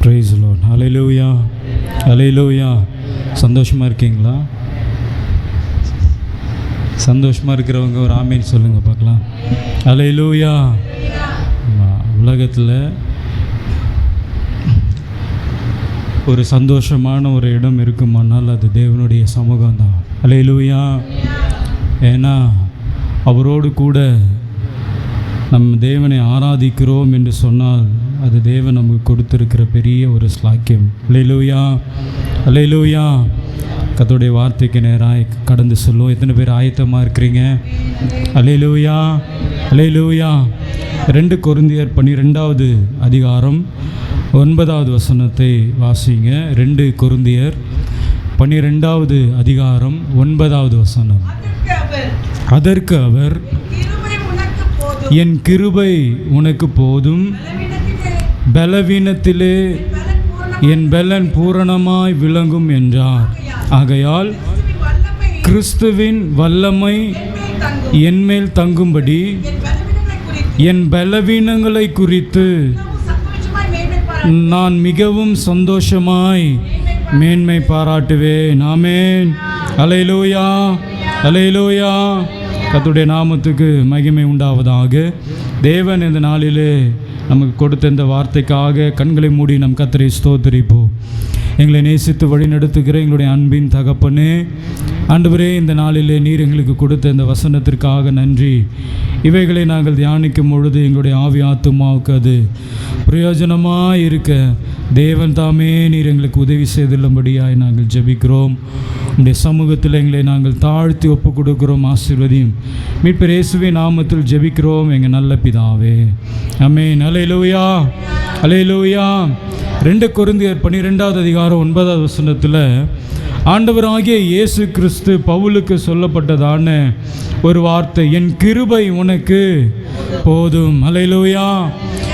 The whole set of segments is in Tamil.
Praise the Lord. ஹல்லேலூயா, ஹல்லேலூயா. சந்தோஷமாக இருக்கீங்களா? சந்தோஷமாக இருக்கிறவங்க ஒரு ஆமீன் சொல்லுங்கள் பார்க்கலாம். ஹல்லேலூயா. உலகத்தில் ஒரு சந்தோஷமான ஒரு இடம் இருக்குமானால் அது தேவனுடைய சமூகம் தான். ஹல்லேலூயா. ஏன்னா அவரோடு கூட நம் தேவனை ஆராதிக்கிறோம் என்று சொன்னால் அது தேவன் நமக்கு கொடுத்திருக்கிற பெரிய ஒரு ஸ்லாக்கியம். ஹல்லேலூயா, ஹல்லேலூயா. கர்த்தருடைய வார்த்தைக்கு நேராக கடந்து சொல்லுவோம். எத்தனை பேர் ஆயத்தமாக இருக்கிறீங்க? ஹல்லேலூயா, ஹல்லேலூயா. 2 கொரிந்தியர் 12வது அதிகாரம் 9வது வசனத்தை வாசிங்க. 2 கொரிந்தியர் 12வது அதிகாரம் 9வது வசனம். அதற்கு அவர், என் கிருபை உனக்கு போதும், பலவீனத்திலே என் பலன் பூரணமாய் விளங்கும் என்றார். ஆகையால் கிறிஸ்துவின் வல்லமை என்மேல் தங்கும்படி என் பலவீனங்களை குறித்து நான் மிகவும் சந்தோஷமாய் மேன்மை பாராட்டுவேன். ஆமென். ஹல்லேலூயா, ஹல்லேலூயா. கர்த்தருடைய நாமத்துக்கு மகிமை உண்டாவதாக. தேவன் இந்த நாளிலே நமக்கு கொடுத்த இந்த வார்த்தைக்காக கண்களை மூடி நம் கர்த்தரை ஸ்தோத்திரிப்போம். எங்களை நேசித்து வழி நடத்துகிற எங்களுடைய அன்பின் தகப்பனே, ஆண்டவரே, இந்த நாளிலே நீர் எங்களுக்கு கொடுத்த இந்த வசனத்திற்காக நன்றி. இவைகளை நாங்கள் தியானிக்கும் பொழுது எங்களுடைய ஆவி ஆத்துமாவுக்கு அது பிரயோஜனமாக இருக்க தேவன் தாமே நீர் எங்களுக்கு உதவி செய்துள்ளபடியாய் நாங்கள் ஜெபிக்கிறோம். உடைய சமூகத்தில் எங்களை நாங்கள் தாழ்த்தி ஒப்பு கொடுக்கிறோம். ஆசீர்வதியும் மீட்பர் இயேசுவின் நாமத்தில் ஜெபிக்கிறோம் எங்கள் நல்ல பிதாவே. ஆமென். ஹல்லேலூயா, ஹல்லேலூயா. 2 கொரிந்தியர் 12வது அதிகாரம் 9வது வசனத்தில் ஆண்டவராகிய இயேசு கிறிஸ்து பவுலுக்கு சொல்லப்பட்டதான ஒரு வார்த்தை, என் கிருபை உனக்கு போதும். ஹல்லேலூயா.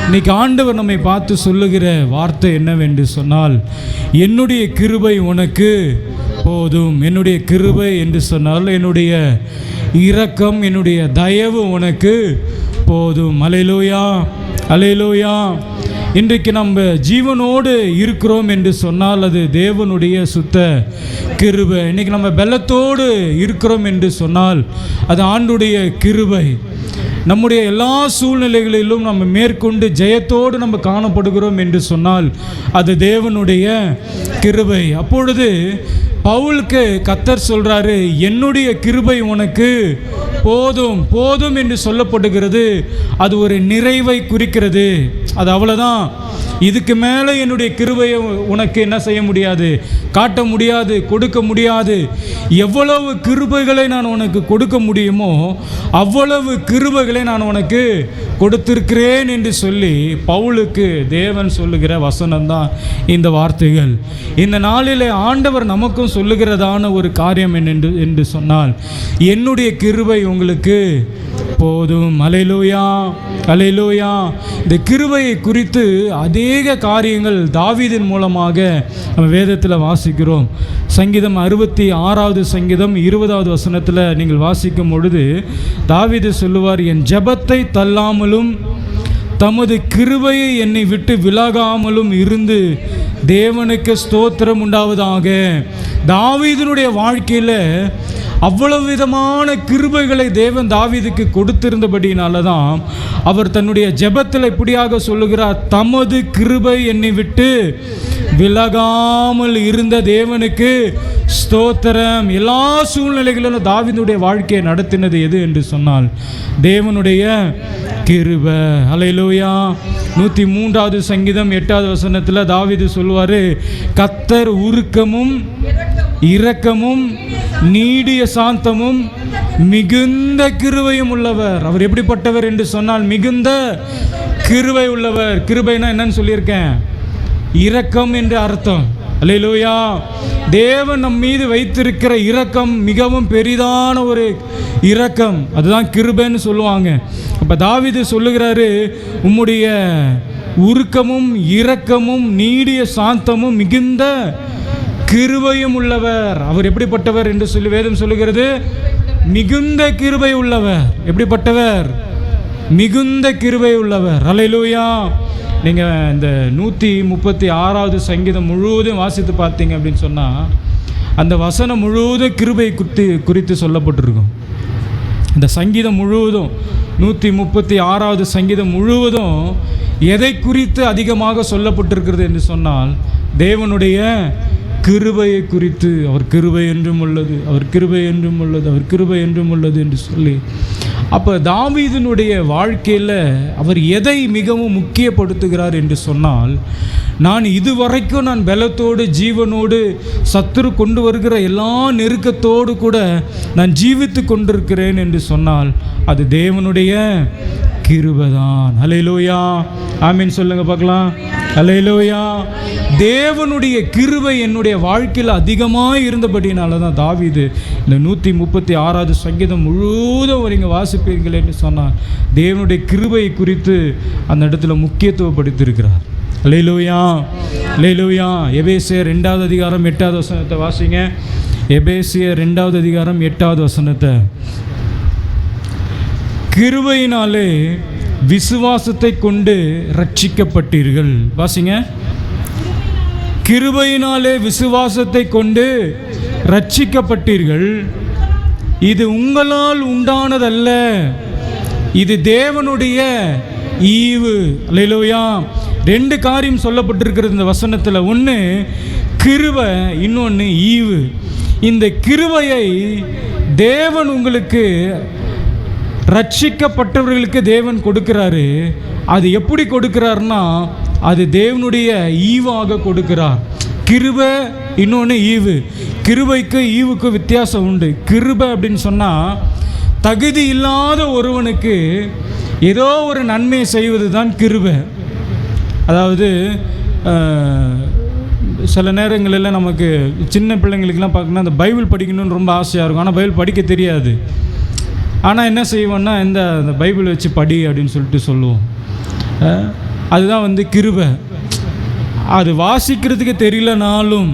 இன்னைக்கு ஆண்டவர் நம்மை பார்த்து சொல்லுகிற வார்த்தை என்னவென்று சொன்னால், என்னுடைய கிருபை உனக்கு போதும். என்னுடைய கிருபை என்று சொன்னால் என்னுடைய இரக்கம், என்னுடைய தயவு உனக்கு போதும். ஹல்லேலூயா, ஹல்லேலூயா. இன்றைக்கு நம்ம ஜீவனோடு இருக்கிறோம் என்று சொன்னால் அது தேவனுடைய சுத்த கிருபை. இன்றைக்கி நம்ம பலத்தோடு இருக்கிறோம் என்று சொன்னால் அது ஆண்டுடைய கிருபை. நம்முடைய எல்லா சூழ்நிலைகளிலும் நம்ம மேற்கொண்டு ஜெயத்தோடு நம்ம காணப்படுகிறோம் என்று சொன்னால் அது தேவனுடைய கிருபை. அப்பொழுது பவுலுக்கு கர்த்தர் சொல்கிறாரு, என்னுடைய கிருபை உனக்கு போதும். போதும் என்று சொல்லப்படுகிறது. அது ஒரு நிறைவை குறிக்கிறது. அது அவ்வளோதான். இதுக்கு மேலே என்னுடைய கிருபையை உனக்கு என்ன செய்ய முடியாது, காட்ட முடியாது, கொடுக்க முடியாது. எவ்வளவு கிருபைகளை நான் உனக்கு கொடுக்க முடியுமோ அவ்வளவு கிருபைகளை நான் உனக்கு கொடுத்திருக்கிறேன் என்று சொல்லி பவுலுக்கு தேவன் சொல்லுகிற வசனம்தான் இந்த வார்த்தைகள். இந்த நாளிலே ஆண்டவர் நமக்கும் சொல்லுகிறதான ஒரு காரியம் என்று சொன்னால், என்னுடைய கிருபை உங்களுக்கு போதும். ஹல்லேலூயா, ஹல்லேலூயா. இந்த கிருபையை குறித்து அநேக காரியங்கள் தாவீதின் மூலமாக நம்ம வேதத்தில் வாசிக்கிறோம். சங்கீதம் 66வது சங்கீதம் 20வது வசனத்தில் நீங்கள் வாசிக்கும் பொழுது தாவீது சொல்லுவார், என் ஜெபத்தை தள்ளாமலும் தமது கிருபையை என்னை விட்டு விலகாமலும் இருந்து தேவனுக்கு ஸ்தோத்திரம் உண்டாவதாக. தாவீதினுடைய வாழ்க்கையில் அவ்வளவு விதமான கிருபைகளை தேவன் தாவீதுக்கு கொடுத்திருந்தபடினால தான் அவர் தன்னுடைய ஜெபத்தில் இப்படியாக சொல்லுகிறார், தமது கிருபை என்னை விட்டு விலகாமல் இருந்த தேவனுக்கு ஸ்தோத்திரம். எல்லா சூழ்நிலைகளிலும் தாவீதுடைய வாழ்க்கையை நடத்தினது எது என்று சொன்னால் தேவனுடைய கிருபை. ஹல்லேலூயா. 103வது சங்கீதம் 8வது வசனத்தில் தாவீது சொல்லுவார், கர்த்தர் உருக்கமும் இரக்கமும் நீடிய சாந்தமும் மிகுந்த கிருபையும் உள்ளவர். அவர் எப்படிப்பட்டவர் என்று சொன்னால் மிகுந்த கிருபை உள்ளவர். கிருபைனா என்னன்னு சொல்லியிருக்கேன், இரக்கம் என்று அர்த்தம். அல்லேலூயா. தேவன் நம் மீது வைத்திருக்கிற இரக்கம் மிகவும் பெரிதான ஒரு இரக்கம், அதுதான் கிருபைன்னு சொல்லுவாங்க. அப்போ தாவீது சொல்லுகிறாரு, உம்முடைய உருக்கமும் இரக்கமும் நீடிய சாந்தமும் மிகுந்த கிருபையும் உள்ளவர். அவர் எப்படிப்பட்டவர் என்று சொல்லி வேதம் சொல்லுகிறது, மிகுந்த கிருபை உள்ளவர். எப்படிப்பட்டவர்? மிகுந்த கிருபை உள்ளவர். அல்லேலூயா. நீங்கள் இந்த 136வது சங்கீதம் முழுவதும் வாசித்து பார்த்தீங்க அப்படின்னு சொன்னால் அந்த வசனம் முழுவதும் கிருபை குறித்து சொல்லப்பட்டிருக்கும். இந்த சங்கீதம் முழுவதும் 136வது சங்கீதம் முழுவதும் எதை குறித்து அதிகமாக சொல்லப்பட்டிருக்கிறது என்று சொன்னால் தேவனுடைய கிருபையை குறித்து. அவர் கிருபை என்றும் உள்ளது, அவர் கிருபை என்றும் உள்ளது, அவர் கிருபை என்றும் உள்ளது என்று சொல்லி. அப்போ தாவீதினுடைய வாழ்க்கையில் அவர் எதை மிகவும் முக்கியப்படுத்துகிறார் என்று சொன்னால், நான் இதுவரைக்கும் நான் பலத்தோடு ஜீவனோடு சத்துரு கொண்டு வருகிற எல்லா நெருக்கத்தோடு கூட நான் ஜீவித்து கொண்டிருக்கிறேன் என்று சொன்னால் அது தேவனுடைய கிருபைதான். அல்லேலூயா, ஆமீன் சொல்லுங்க பார்க்கலாம். அல்லேலூயா. தேவனுடைய கிருபை என்னுடைய வாழ்க்கையில் அதிகமாக இருந்தபடினால தான் தாவீது இந்த 136வது சங்கீதம் முழுவதும் நீங்கள் வாசிப்பீர்கள் என்று சொன்னால் தேவனுடைய கிருபை குறித்து அந்த இடத்துல முக்கியத்துவப்படுத்தியிருக்கிறார். அல்லேலூயா, அல்லேலூயா. எபேசியர் 2வது அதிகாரம் 8வது வசனத்தை வாசிங்க. எபேசியர் 2வது அதிகாரம் 8வது வசனத்தை. கிருபையினாலே விசுவாசத்தை கொண்டு ரட்சிக்கப்பட்டீர்கள். வாசிங்க. கிருபையினாலே விசுவாசத்தை கொண்டு ரட்சிக்கப்பட்டீர்கள். இது உங்களால் உண்டானதல்ல, இது தேவனுடைய ஈவு. அல்லேலூயா. 2 காரியம் சொல்லப்பட்டிருக்கிறது இந்த வசனத்தில். ஒன்று கிருபை, இன்னொன்று ஈவு. இந்த கிருபையை தேவன் உங்களுக்கு ரட்சிக்கப்பட்டவர்களுக்கு தேவன் கொடுக்கிறாரு. அது எப்படி கொடுக்கிறார்னா அது தேவனுடைய ஈவாக கொடுக்கிறார். கிருபை இன்னொன்று ஈவு. கிருபைக்கு ஈவுக்கு வித்தியாசம் உண்டு. கிருபை அப்படின்னு சொன்னால் தகுதி இல்லாத ஒருவனுக்கு ஏதோ ஒரு நன்மை செய்வது தான் கிருபை. அதாவது சில நேரங்களில் நமக்கு சின்ன பிள்ளைங்களுக்கெல்லாம் பார்க்கணுன்னா அந்த பைபிள் படிக்கணும்னு ரொம்ப ஆசையாக இருக்கும். ஆனால் பைபிள் படிக்க தெரியாது. ஆனால் என்ன செய்வோன்னா இந்த பைபிள் வச்சு படி அப்படின்னு சொல்லிட்டு சொல்லுவோம். அதுதான் கிருபை. அது வாசிக்கிறதுக்கு தெரியலனாலும்,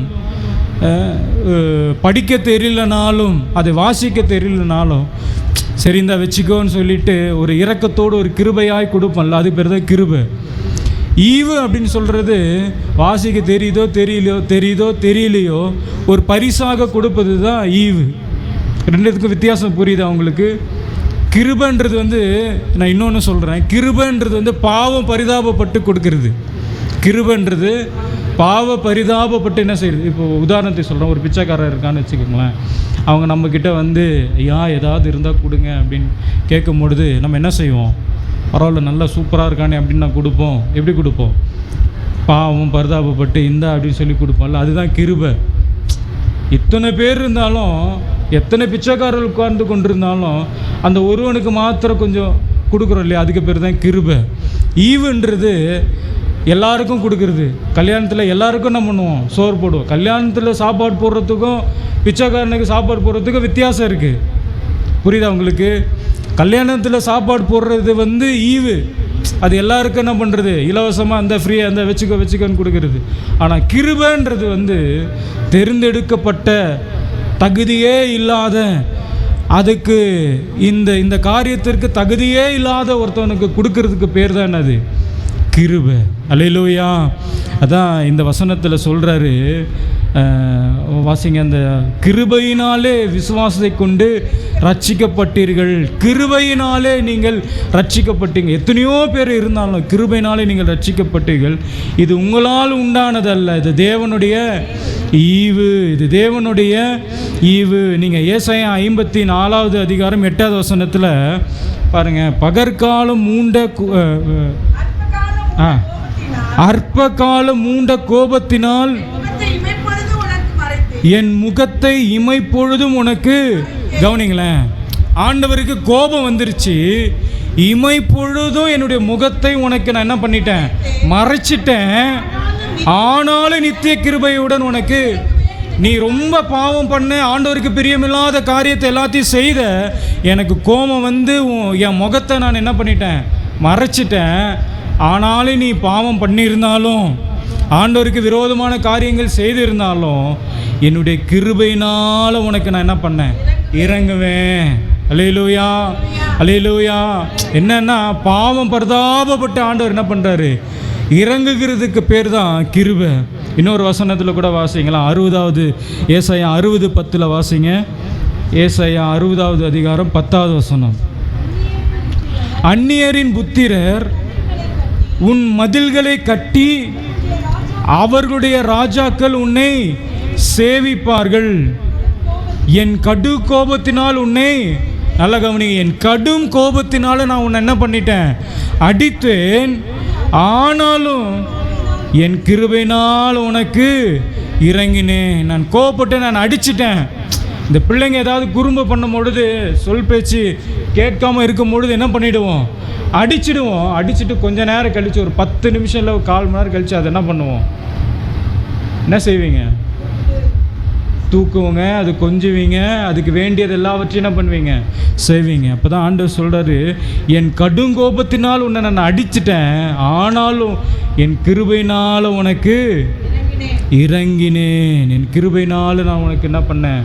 படிக்க தெரியலனாலும், அது வாசிக்க தெரியலனாலும் சரி இந்த வச்சுக்கோன்னு சொல்லிட்டு ஒரு இரக்கத்தோடு ஒரு கிருபையாய் கொடுப்போம்ல, அது பேர் தான் கிருபை. ஈவு அப்படின்னு சொல்கிறது வாசிக்க தெரியுதோ தெரியலையோ ஒரு பரிசாக கொடுப்பது தான் ஈவு. ரெண்டுத்துக்கும் வித்தியாசம் புரியுதா உங்களுக்கு? கிருபைன்றது நான் இன்னொன்று சொல்கிறேன். கிருபைன்றது பாவம் பரிதாபப்பட்டு கொடுக்கறது. கிருபைன்றது பாவ பரிதாபப்பட்டு என்ன செய்யுது? இப்போ உதாரணத்தை சொல்கிறேன். ஒரு பிச்சைக்காரர் இருக்கான்னு வச்சுக்கோங்களேன். அவங்க நம்மக்கிட்ட ஐயா ஏதாவது இருந்தால் கொடுங்க அப்படின்னு கேட்கும்பொழுது நம்ம என்ன செய்வோம்? பரவாயில்ல, நல்லா சூப்பராக இருக்கானே அப்படின்னு நான் கொடுப்போம். எப்படி கொடுப்போம்? பாவம் பரிதாபப்பட்டு இந்தா அப்படின்னு சொல்லி கொடுப்போம்ல, அதுதான் கிருபை. இத்தனை பேர் இருந்தாலும், எத்தனை பிச்சைக்காரர்கள் உட்கார்ந்து கொண்டிருந்தாலும் அந்த ஒருவனுக்கு மாத்திரம் கொஞ்சம் கொடுக்குறோம் இல்லையா, அதுக்கு பேர் தான் கிருபை. ஈவுன்றது எல்லாருக்கும் கொடுக்கறது. கல்யாணத்தில் எல்லாருக்கும் என்ன பண்ணுவோம்? சோறு போடுவோம். கல்யாணத்தில் சாப்பாடு போடுறதுக்கும் பிச்சைக்காரனுக்கு சாப்பாடு போடுறதுக்கும் வித்தியாசம் இருக்குது. புரியுதா உங்களுக்கு? கல்யாணத்தில் சாப்பாடு போடுறது ஈவு. அது எல்லாருக்கும் என்ன பண்ணுறது? இலவசமாக அந்த ஃப்ரீயாக அந்த வச்சுக்கோன்னு கொடுக்கறது. ஆனால் கிருபைன்றது தெரிந்தெடுக்கப்பட்ட தகுதியே இல்லாத, அதுக்கு இந்த காரியத்திற்கு தகுதியே இல்லாத ஒருத்தவனுக்கு கொடுக்கறதுக்கு பேர் தான் என்னது? கிருபை. அல்லேலூயா. அதான் இந்த வசனத்தில் சொல்கிறாரு, வாசிங்க. அந்த கிருபையினாலே விசுவாசத்தை கொண்டு ரட்சிக்கப்பட்டீர்கள். கிருபையினாலே நீங்கள் ரட்சிக்கப்பட்டீங்க. எத்தனையோ பேர் இருந்தாலும் கிருபையினாலே நீங்கள் ரட்சிக்கப்பட்டீர்கள். இது உங்களால் உண்டானதல்ல, இது தேவனுடைய ஈவு. இது தேவனுடைய ஈவு. நீங்கள் ஏசாயா 54வது அதிகாரம் 8வது வசனத்தில் பாருங்கள். பகற்காலம் மூண்ட அற்ப காலம் மூண்ட கோபத்தினால் என் முகத்தை இமைப்பொழுதும் உனக்கு, கவனிங்களேன், ஆண்டவருக்கு கோபம் வந்துருச்சு. இமைப்பொழுதும் என்னுடைய முகத்தை உனக்கு நான் என்ன பண்ணிட்டேன்? மறைச்சிட்டேன். ஆனாலும் நித்திய கிருபையுடன் உனக்கு, நீ ரொம்ப பாவம் பண்ண, ஆண்டவருக்கு பிரியமில்லாத காரியத்தை எல்லாத்தையும் செய்த, எனக்கு கோபம் என் முகத்தை நான் என்ன பண்ணிட்டேன்? மறைச்சிட்டேன். ஆனாலும் நீ பாவம் பண்ணியிருந்தாலும், ஆண்டவருக்கு விரோதமான காரியங்கள் செய்திருந்தாலும், என்னுடைய கிருபையினால் உனக்கு நான் என்ன பண்ணேன்? இறங்குவேன். அல்லேலூயா, அல்லேலூயா. என்னன்னா பாவம் பரிதாபப்பட்ட ஆண்டவர் என்ன பண்ணுறாரு? இறங்குகிறதுக்கு பேர் தான் கிருபை. இன்னொரு வசனத்தில் கூட வாசிங்களா, 60வது ஏசாயா 60:10 வாசிங்க. ஏசாயா 60வது அதிகாரம் 10வது வசனம். அந்நியரின் புத்திரர் உன் மதில்களை கட்டி அவர்களுடைய ராஜாக்கள் உன்னை சேவிப்பார்கள். என் கடு கோபத்தினால் உன்னை, நல்ல கவனிங்க, என் கடும் கோபத்தினால நான் உன்னை என்ன பண்ணிட்டேன், அடித்தேன். ஆனாலும் என் கிருபையினால் உனக்கு இறங்கினேன். நான் கோபப்பட்டு நான் அடிச்சிட்டேன். இந்த பிள்ளைங்க ஏதாவது குறும்பு பண்ணும் பொழுது, சொல் பேச்சு கேட்காம இருக்கும் பொழுது என்ன பண்ணிடுவோம், அடிச்சிடுவோம். அடிச்சுட்டு கொஞ்ச நேரம் கழித்து, ஒரு 10 நிமிஷம் இல்லை 1/4 மணி நேரம் கழித்து அதை என்ன பண்ணுவோம், என்ன செய்வீங்க, தூக்குவோங்க, அது கொஞ்சுவீங்க, அதுக்கு வேண்டியது எல்லாவற்றையும் என்ன பண்ணுவீங்க, செய்வீங்க. அப்போ தான் ஆண்டவர் சொல்கிறாரு, என் கடுங்கோபத்தினால் உன்னை நான் அடிச்சிட்டேன், ஆனாலும் என் கிருபையினால் உனக்கு இறங்கினேன். என் கிருபையினால் நான் உனக்கு என்ன பண்ணேன்.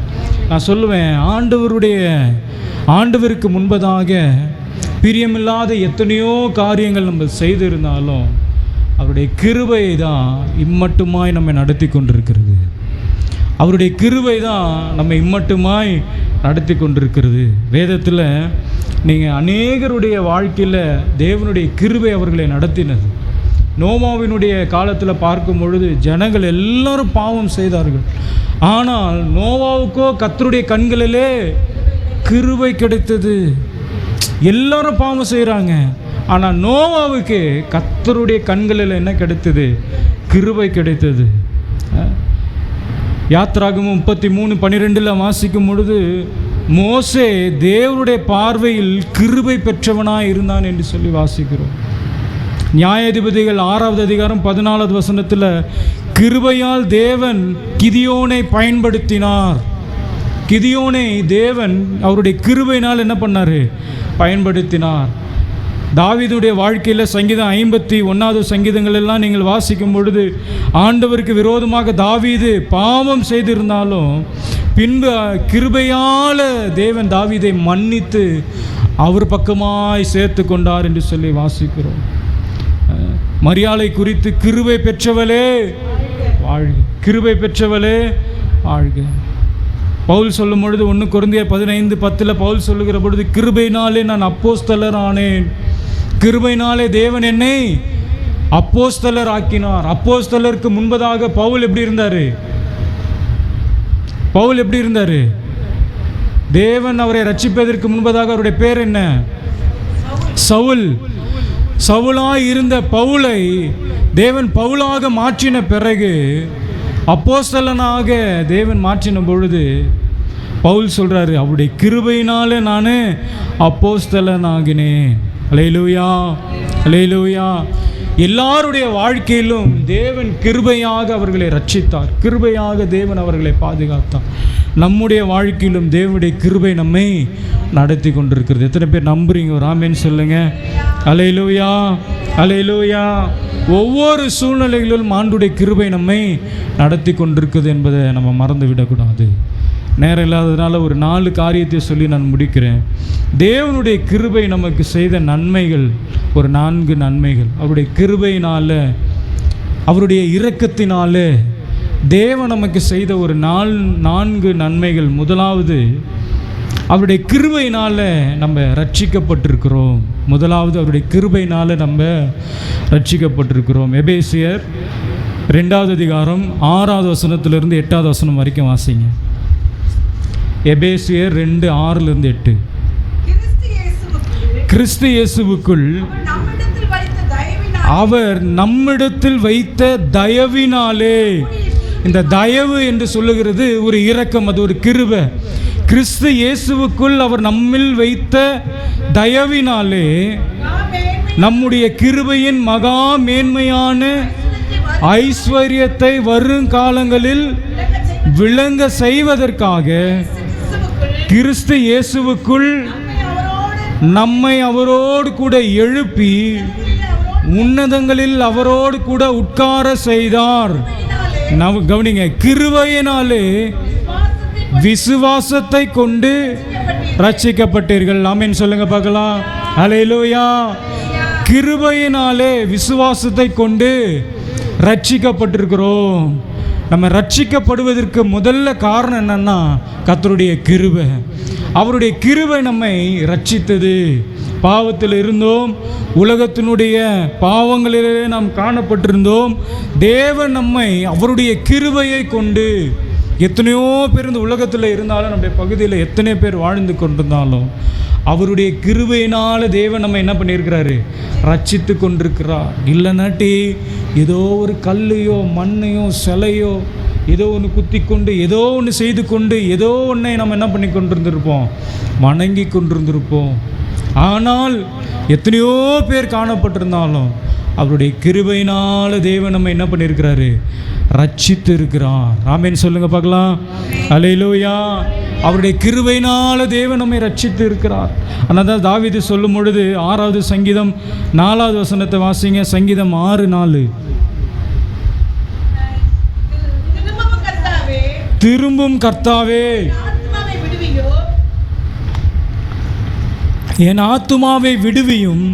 நான் சொல்லுவேன், ஆண்டவருக்கு முன்பதாக பிரியமில்லாத எத்தனையோ காரியங்கள் நம்ம செய்திருந்தாலும் அவருடைய கிருபை தான் இம்மட்டுமாய் நம்மை நடத்தி கொண்டிருக்கிறது. அவருடைய கிருபை தான் நம்ம இம்மட்டுமாய் நடத்தி கொண்டிருக்கிறது. வேதத்தில் நீங்கள் அநேகருடைய வாழ்க்கையில் தேவனுடைய கிருபை அவர்களை நடத்தினது. நோவாவினுடைய காலத்தில் பார்க்கும் பொழுது ஜனங்கள் எல்லாரும் பாவம் செய்தார்கள். ஆனால் நோவாவுக்கோ கர்த்தருடைய கண்களிலே கிருபை கிடைத்தது. எல்லாரும் பாவம் செய்கிறாங்க, ஆனால் நோவாவுக்கு கர்த்தருடைய கண்களில் என்ன கிடைத்தது, கிருபை கிடைத்தது. யாத்திராகமம் 33:12 வாசிக்கும் பொழுது, மோசே தேவனுடைய பார்வையில் கிருபை பெற்றவனாய் இருந்தான் என்று சொல்லி வாசிக்கிறோம். நியாயாதிபதிகள் 6வது அதிகாரம் 14வது வசனத்தில், கிருபையால் தேவன் கிதியோனை பயன்படுத்தினார். கிதியோனை தேவன் அவருடைய கிருபையினால் என்ன பண்ணார், பயன்படுத்தினார். தாவீதுடைய வாழ்க்கையில் சங்கீதம் 51வது சங்கீதங்கள் எல்லாம் நீங்கள் வாசிக்கும் பொழுது, ஆண்டவருக்கு விரோதமாக தாவீது பாவம் செய்திருந்தாலும் பின்பு கிருபையால் தேவன் தாவீதை மன்னித்து அவர் பக்கமாய் சேர்த்து கொண்டார் என்று சொல்லி வாசிக்கிறோம். மரியாளை குறித்து, கிருபை பெற்றவளே வாழ்க, கிருபை பெற்றவளே வாழ்க. பவுல் சொல்லும் பொழுது 1 கொரிந்தியர் 15:10 பவுல் சொல்லுகிற பொழுது, கிருபையினாலே நான் அப்போஸ்தலர் ஆனேன். கிருபையினாலே தேவன் என்னை அப்போஸ்தலர் ஆக்கினார். அப்போஸ்தலருக்கு முன்பதாக பவுல் எப்படி இருந்தார், பவுல் எப்படி இருந்தார், தேவன் அவரை ரட்சிப்பதற்கு முன்பதாக அவருடைய பேர் என்ன, சவுல். சவுலாய் இருந்த பவுலை தேவன் பவுலாக மாற்றின பிறகு, அப்போஸ்தலனாக தேவன் மாற்றின பொழுது பவுல் சொல்கிறாரு, அவருடைய கிருபையினாலே நான் அப்போஸ்தலனாகினேன். அல்லேலூயா, அல்லேலூயா. எல்லாருடைய வாழ்க்கையிலும் தேவன் கிருபையாக அவர்களை ரட்சித்தார், கிருபையாக தேவன் அவர்களை பாதுகாத்தார். நம்முடைய வாழ்க்கையிலும் தேவனுடைய கிருபை நம்மை நடத்தி கொண்டிருக்கிறது. எத்தனை பேர் நம்புறீங்க? ஒரு ஆமென் சொல்லுங்க. அல்லேலூயா, அல்லேலூயா. ஒவ்வொரு சூழ்நிலைகளிலும் ஆண்டவருடைய கிருபை நம்மை நடத்தி கொண்டிருக்குது என்பதை நம்ம மறந்து விடக்கூடாது. நேரம் இல்லாததுனால ஒரு 4 காரியத்தை சொல்லி நான் முடிக்கிறேன். தேவனுடைய கிருபை நமக்கு செய்த நன்மைகள், ஒரு 4 நன்மைகள். அவருடைய கிருபையினால, அவருடைய இரக்கத்தினால தேவன் நமக்கு செய்த ஒரு 4 நன்மைகள். முதலாவது, அவருடைய கிருபையினால நம்ம ரட்சிக்கப்பட்டிருக்கிறோம். முதலாவது, அவருடைய கிருபையினால நம்ம ரட்சிக்கப்பட்டிருக்கிறோம். எபேசியர் 2வது அதிகாரம் 6வது வசனத்திலிருந்து 8வது வசனம் வரைக்கும் வாசிங்க. எபேசியர் 2:6-8. கிறிஸ்து இயேசுவுக்குள் அவர் நம்மிடத்தில் வைத்த தயவினாலே, இந்த தயவு என்று சொல்லுகிறது ஒரு இரக்கம், அது ஒரு கிருபை. கிறிஸ்து இயேசுவுக்குள் அவர் நம்மில் வைத்த தயவினாலே நம்முடைய கிருபையின் மகா மேன்மையான ஐஸ்வர்யத்தை வருங்காலங்களில் விளங்க செய்வதற்காக கிறிஸ்து இயேசுவுக்குள் நம்மை அவரோடு கூட எழுப்பி உன்னதங்களில் அவரோடு கூட உட்கார செய்தார். கவனிங்க, கிருபையினாலே விசுவாசத்தை கொண்டு ரட்சிக்கப்பட்டீர்கள். ஆமென் சொல்லுங்க பார்க்கலாம். அல்லேலூயா. கிருபையினாலே விசுவாசத்தை கொண்டு ரட்சிக்கப்பட்டிருக்கிறோம். நம்ம ரட்சிக்கப்படுவதற்கு முதல்ல காரணம் என்னன்னா கர்த்தருடைய கிருபை. அவருடைய கிருபை நம்மை ரட்சித்தது. பாவத்தில் இருந்தோம், உலகத்தினுடைய பாவங்களிலே நாம் காணப்பட்டிருந்தோம். தேவன் நம்மை அவருடைய கிருபையை கொண்டு, எத்தனையோ பேர் இந்த உலகத்தில் இருந்தாலும், நம்முடைய பகுதியில் எத்தனை பேர் வாழ்ந்து கொண்டிருந்தாலும், அவருடைய கிருபையினால் தேவன் நம்ம என்ன பண்ணியிருக்கிறாரு? ரட்சித்து கொண்டிருக்கிறார். இல்லைனாட்டி ஏதோ ஒரு கல்லையோ மண்ணையோ சிலையோ ஏதோ ஒன்று குத்தி கொண்டு, ஏதோ ஒன்று செய்து கொண்டு, ஏதோ ஒன்றை நம்ம என்ன பண்ணி கொண்டிருந்திருப்போம்? வணங்கி கொண்டிருந்திருப்போம். ஆனால் எத்தனையோ பேர் காணப்பட்டிருந்தாலும் அவருடைய கிருபையினால் தேவன் நம்ம என்ன பண்ணியிருக்கிறாரு? ரட்சித்து இருக்கிறார். ஆமென் சொல்லுங்க பார்க்கலாம். அல்லேலூயா. அவருடைய கிருபையினால் தேவன் நம்மை ரட்சித்து இருக்கிறார். ஆனால் தான் தாவீது சொல்லும் பொழுது 6வது சங்கீதம் 4வது வசனத்தை வாசிங்க. சங்கீதம் 6:4. திரும்பும் கர்த்தாவே என் ஆத்துமாவை விடுவியும்,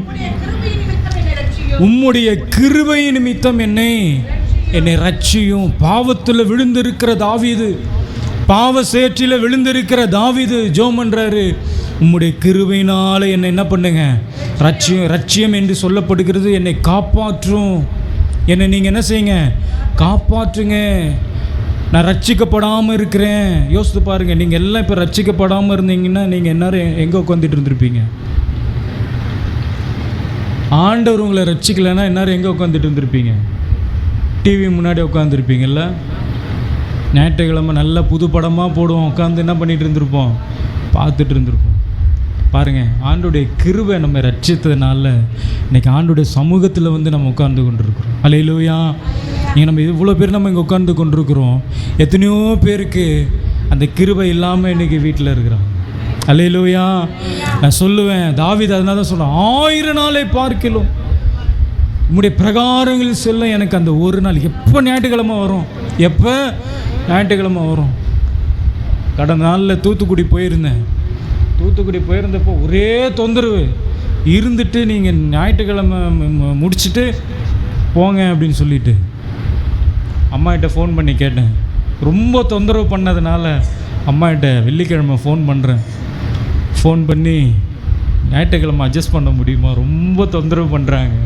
உம்முடைய கிருபை நிமித்தம் என்னை ரட்சியும். பாவத்தில் விழுந்திருக்கிற தாவீது, பாவ சேற்றில் விழுந்திருக்கிற தாவீது ஜெபம் பண்றாரு, உம்முடைய கிருபையினால என்னை என்ன பண்ணுங்க? ரட்சியம் என்று சொல்லப்படுகிறது. என்னை காப்பாற்றும். என்னை நீங்கள் என்ன செய்யுங்க? காப்பாற்றுங்க. நான் ரட்சிக்கப்படாமல் இருக்கிறேன். யோசித்து பாருங்கள், நீங்கள் எல்லாம் இப்போ ரட்சிக்கப்படாமல் இருந்தீங்கன்னா நீங்கள் எல்லாரும் எங்கே உட்காந்துட்டு இருந்திருப்பீங்க? ஆண்டவர் உங்களை ரட்சிக்கலைன்னா எல்லாரும் எங்கே உட்காந்துட்டு இருந்திருப்பீங்க? டிவி முன்னாடி உட்காந்துருப்பீங்கள்ல. ஞாயிற்றுக்கிழமை நல்ல புது படமாக போடுவோம், உட்காந்து என்ன பண்ணிகிட்டு இருந்திருப்போம்? பார்த்துட்டு இருந்திருப்போம். பாருங்கள், ஆண்டோடைய கிருபை நம்ம ரட்சித்ததுனால இன்றைக்கி ஆண்டோடைய சமூகத்தில் வந்து நம்ம உட்கார்ந்து கொண்டிருக்கிறோம். அல்லேலூயா. இங்கே நம்ம இவ்வளோ பேர் நம்ம இங்கே உட்கார்ந்து கொண்டிருக்கிறோம். எத்தனையோ பேருக்கு அந்த கிருபை இல்லாமல் இன்றைக்கி வீட்டில் இருக்கிறாங்க. அல்லேலூயா. நான் சொல்லுவேன், தாவீது அதனால தான் சொல்கிறேன், 1000 நாளை பார்க்கலாம் உம்முடைய பிரகாரங்களில் செல்ல எனக்கு அந்த ஒரு நாள். எப்போ ஞாயிற்றுக்கிழமை வரும்? எப்போ ஞாயிற்றுக்கிழமை வரும்? கடந்த நாளில் தூத்துக்குடி போயிருந்தப்போ ஒரே தொந்தரவு இருந்துட்டு, நீங்கள் ஞாயிற்றுக்கிழமை முடிச்சுட்டு போங்க அப்படின்னு சொல்லிட்டு அம்மாகிட்ட ஃபோன் பண்ணி கேட்டேன். ரொம்ப தொந்தரவு பண்ணதுனால அம்மாகிட்ட வெள்ளிக்கிழமை ஃபோன் பண்ணுறேன். ஃபோன் பண்ணி ஞாயிற்றுக்கிழமை அட்ஜஸ்ட் பண்ண முடியுமா? ரொம்ப தொந்தரவு பண்ணுறாங்க.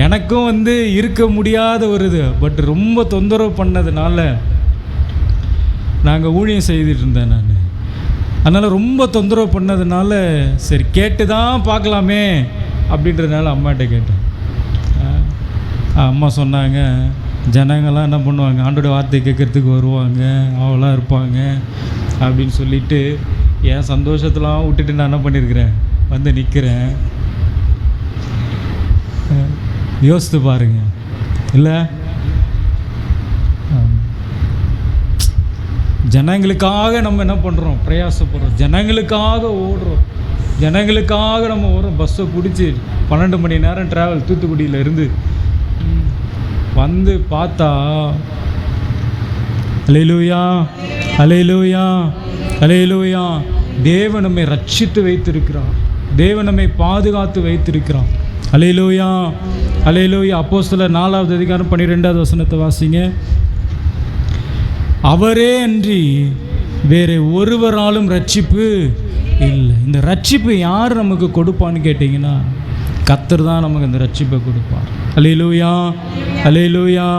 எனக்கும் வந்து இருக்க முடியாத ஒரு இது, பட் ரொம்ப தொந்தரவு பண்ணதுனால நாங்கள் ஊழியம் செய்துட்டு இருந்தேன் நான். அதனால் ரொம்ப தொந்தரவு பண்ணதுனால சரி கேட்டு தான் பார்க்கலாமே அப்படின்றதுனால அம்மாகிட்ட கேட்டேன். அம்மா சொன்னாங்க, ஜனங்கள்லாம் என்ன பண்ணுவாங்க, ஆண்டோட வார்த்தை கேட்குறதுக்கு வருவாங்க, அவளாக இருப்பாங்க அப்படின்னு சொல்லிவிட்டு என் சந்தோஷத்தெலாம் விட்டுட்டு நான் என்ன பண்ணியிருக்கிறேன், வந்து நிற்கிறேன். யோசித்து பாருங்க. இல்லை, ஜனங்களுக்காக நம்ம என்ன பண்ணுறோம்? பிரயாசப்படுறோம். ஜனங்களுக்காக ஓடுறோம். ஜனங்களுக்காக நம்ம ஓடுறோம். பஸ்ஸை பிடிச்சி 12 மணி நேரம் ட்ராவல் தூத்துக்குடியில் இருந்து வந்து பார்த்தா, அல்லேலூயா, அல்லேலூயா, அல்லேலூயா, தேவன் நம்மை ரட்சித்து வைத்திருக்கிறார். தேவன் நம்மை பாதுகாத்து வைத்திருக்கிறார். அல்லேலூயா, அல்லேலூயா. அப்போஸ்தலர் 4வது அதிகாரம் 12வது வசனத்தை வாசிங்க. அவரே அன்றி வேறு ஒருவராலும் ரட்சிப்பு இல்லை. இந்த ரட்சிப்பு யார் நமக்கு கொடுப்பான்னு கேட்டிங்கன்னா, கர்த்தர் தான் நமக்கு இந்த ரட்சிப்பை கொடுப்பார். அல்லேலூயா, அல்லேலூயா.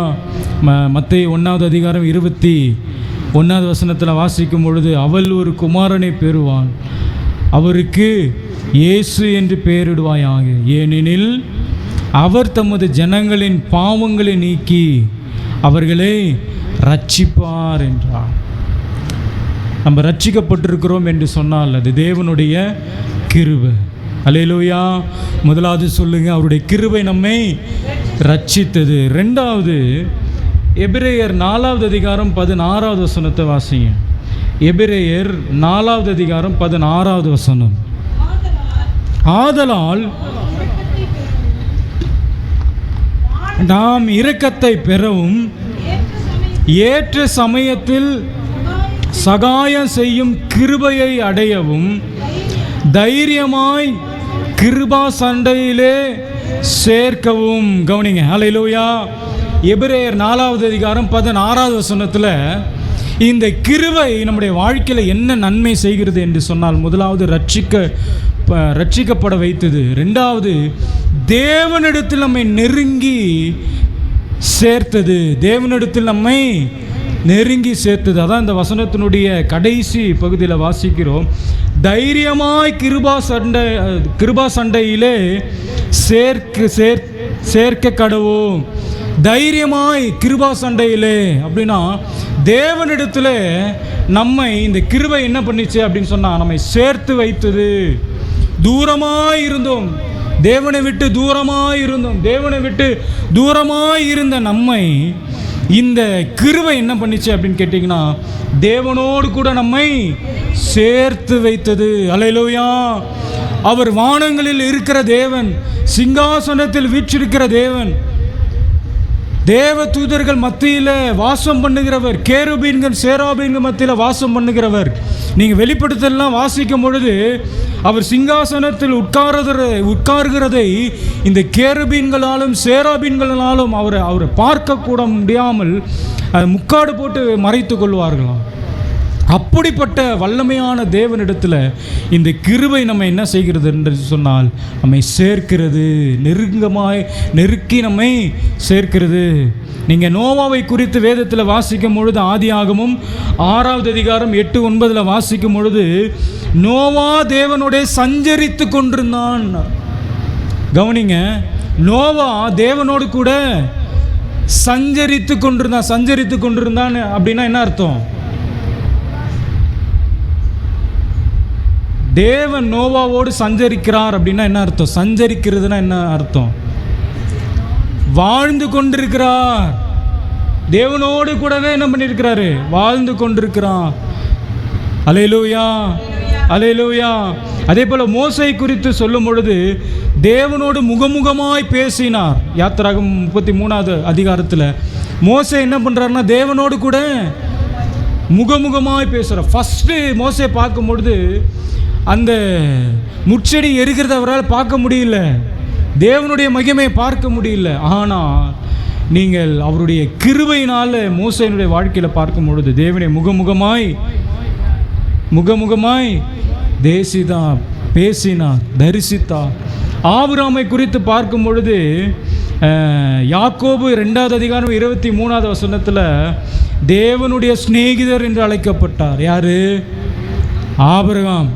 மத்தேயு 1வது அதிகாரம் 21வது வசனத்தில் வாசிக்கும் பொழுது, அவள் ஒரு குமாரனை பெறுவாள், அவருக்கு இயேசு என்று பெயரிடுவாயாக, ஏனெனில் அவர் தமது ஜனங்களின் பாவங்களை நீக்கி அவர்களை ரட்சிப்பார் என்றார். நம்ம ரட்சிக்கப்பட்டிருக்கிறோம் என்று சொன்னால் அது தேவனுடைய கிருபை. அல்லேலூயா. முதலாவது சொல்லுங்க, அவருடைய கிருபை நம்மை ரட்சித்தது. ரெண்டாவது, எபிரேயர் 4வது அதிகாரம் 16வது வசனத்தை வாசிங்க. எபிரேயர் 4வது அதிகாரம் 16வது வசனம். ஆதலால் நாம் இரக்கத்தை பெறவும் ஏற்ற சமயத்தில் சகாயம் செய்யும் கிருபையை அடையவும் தைரியமாய் கிருபா சண்டையிலே சேர்க்கவும். கவனிங்க, ஹல்லேலூயா. எபிரேயர் 4வது அதிகாரம் 16வது வசனத்தில் இந்த கிருபை நம்முடைய வாழ்க்கையில் என்ன நன்மை செய்கிறது என்று சொன்னால், முதலாவது ரட்சிக்கப்பட வைத்தது, ரெண்டாவது தேவனிடத்தில் நம்மை நெருங்கி சேர்த்தது, தேவனிடத்தில் நம்மை நெருங்கி சேர்த்தது. அதான் இந்த வசனத்தினுடைய கடைசி பகுதியில் வாசிக்கிறோம், தைரியமாய் கிருபா சண்டையிலே சேர்க்க கடவோம். தைரியமாய் கிருபா சண்டையிலே அப்படின்னா தேவனிடத்தில் நம்மை இந்த கிருபை என்ன பண்ணிச்சு அப்படின்னு சொன்னால் நம்மை சேர்த்து வைத்தது. தூரமாய் இருந்தோம், தேவனை விட்டு தூரமாய் இருந்தோம், தேவனை விட்டு தூரமாய் இருந்த நம்மை இந்த கிருபை என்ன பண்ணிச்சு அப்படின்னு கேட்டிங்கன்னா தேவனோடு கூட நம்மை சேர்த்து வைத்தது. அல்லேலூயா. அவர் வானங்களில் இருக்கிற தேவன், சிங்காசனத்தில் வீற்றிருக்கிற தேவன், தேவ தூதர்கள் மத்தியில் வாசம் பண்ணுகிறவர், கேருபீன்கள் சேராபீன்கள் மத்தியில் வாசம் பண்ணுகிறவர். நீங்கள் வெளிப்படுத்தலாம் வாசிக்கும் பொழுது அவர் சிங்காசனத்தில் உட்கார்கிறதை இந்த கேருபீன்களாலும் சேராபீன்களாலும் அவரை பார்க்க கூட முடியாமல் முக்காடு போட்டு மறைத்து கொள்வார்களாம். அப்படிப்பட்ட வல்லமையான தேவனிடத்தில் இந்த கிருபை நம்ம என்ன செய்கிறது என்று சொன்னால் நம்மை சேர்க்கிறது, நெருக்கி நம்மை சேர்க்கிறது. நீங்கள் நோவாவை குறித்து வேதத்தில் வாசிக்கும் பொழுது ஆதியாகமம் 6வது அதிகாரம் 8-9 வாசிக்கும் பொழுது நோவா தேவனோட சஞ்சரித்து கொண்டிருந்தான். கவனிங்க, நோவா தேவனோடு கூட சஞ்சரித்து கொண்டிருந்தான் அப்படின்னா என்ன அர்த்தம்? தேவன் நோவாவோடு சஞ்சரிக்கிறார் அப்படின்னா என்ன அர்த்தம்? சஞ்சரிக்கிறதுனா என்ன அர்த்தம்? வாழ்ந்து கொண்டிருக்கிறார். தேவனோடு கூடவே என்ன பண்ணியிருக்கிறாரு? வாழ்ந்து கொண்டிருக்கிறார். அல்லேலூயா, அல்லேலூயா. அதே போல் மோசே குறித்து சொல்லும் பொழுது தேவனோடு முகமுகமாய் பேசினார். யாத்திராகமம் 33வது அதிகாரத்தில் மோசே என்ன பண்ணுறாருன்னா தேவனோடு கூட முகமுகமாய் பேசுகிறார். ஃபஸ்ட்டு மோசே பார்க்கும் பொழுது அந்த முச்செடி எரிக்கிறத அவரால் பார்க்க முடியல, தேவனுடைய மகிமையை பார்க்க முடியல. ஆனால் நீங்கள் அவருடைய கிருபையினால் மோசேயினுடைய வாழ்க்கையில் பார்க்கும் பொழுது தேவனை முகமுகமாய் பேசினார், தரிசித்தார். ஆபிரகாமை குறித்து பார்க்கும் பொழுது யாக்கோபு 2வது அதிகாரம் 23வது வசனத்தில் தேவனுடைய சிநேகிதர் என்று அழைக்கப்பட்டார். யாரு? ஆபிரகாம்.